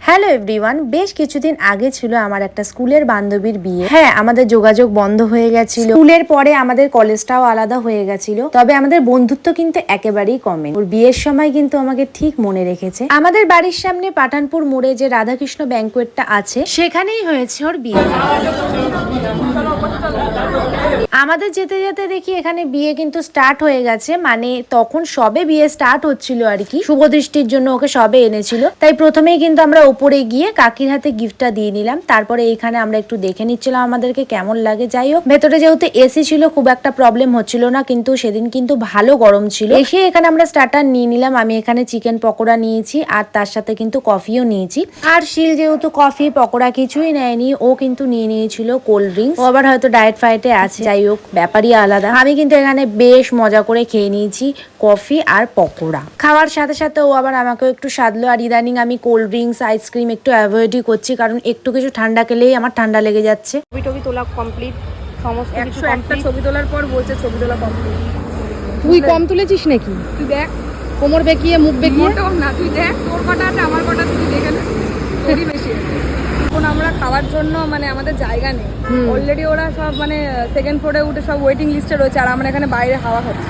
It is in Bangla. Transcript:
হ্যালো এভরিওয়ান, বেশ কিছুদিন আগে ছিল আমার একটা স্কুলের বান্ধবীর বিয়ে। হ্যাঁ, আমাদের যোগাযোগ বন্ধ হয়ে গেছিল। স্কুলের পরে আমাদের কলেজটাও আলাদা হয়ে গেছিল, তবে আমাদের বন্ধুত্ব কিন্তু একেবারেই কমে। ওর বিয়ের সময় কিন্তু আমাকে ঠিক মনে রেখেছে। আমাদের বাড়ির সামনে পাঠানপুর মোড়ে যে রাধাকৃষ্ণ ব্যাংকোয়েটটা আছে, সেখানেই হয়েছে ওর বিয়ে। আমাদের যেতে যেতে দেখি এখানে বিয়ে কিন্তু স্টার্ট হয়ে গেছে, মানে তখন সবে বিয়ে স্টার্ট হচ্ছিল আর কি। শুভ দৃষ্টির জন্য ওকে সবে এনেছিল, তাই প্রথমেই কিন্তু আমরা উপরে গিয়ে কাকির হাতে গিফটটা দিয়ে নিলাম। তারপরে এখানে আমরা একটু দেখে নিচ্ছিলাম আমাদেরকে কেমন লাগে। যাই হোক, ভেতরে যেহেতু এসি ছিল খুব একটা প্রবলেম হচ্ছিল না, কিন্তু সেদিন কিন্তু ভালো গরম ছিল। এসে এখানে আমরা স্টার্টার নিয়ে নিলাম। আমি এখানে চিকেন পকোড়া নিয়েছি আর তার সাথে কিন্তু কফিও নিয়েছি। আর শিল যেহেতু কফি পকোড়া কিছুই নেয়নি, ও কিন্তু নিয়ে নিয়েছিল কোল্ড ড্রিঙ্কস। ও আবার হয়তো ডায়েট ফাইটে আছে, যাই হোক ব্যাপারই আলাদা। আমি কিন্তু এখানে বেশ মজা করে খেয়ে নিয়েছি কফি আর পকোড়া। খাওয়ার সাথে সাথে ও আবার আমাকেও একটু সাধলো। আর ইদানিং আমি কোল্ড ড্রিঙ্কস আইসক্রিম একটু অ্যাভয়েডই করছি, কারণ একটু কিছু ঠান্ডা খেলেই আমার ঠান্ডা লেগে যাচ্ছে। ছবি তোলা কমপ্লিট, সমস্ত কিছু একটা ছবি তোলার পর বলছে ছবি তোলা কমপ্লিট। তুই কম তুলেছিস নাকি? তুই দেখ, কোমর বেঁকিয়ে মুখ বেঁকিয়ে। মোটেও না, তুই দেখ তোর কটা আছে আমার কটা, তুই দেখে নে, তোরই বেশি আছে। এখন আমরা খাওয়ার জন্য মানে আমাদের জায়গা নেই। অলরেডি ওরা সব মানে সেকেন্ড ফ্লোরে উঠে সব ওয়েটিং লিস্টে রয়েছে, আর আমরা এখানে বাইরে হাওয়া খাচ্ছি।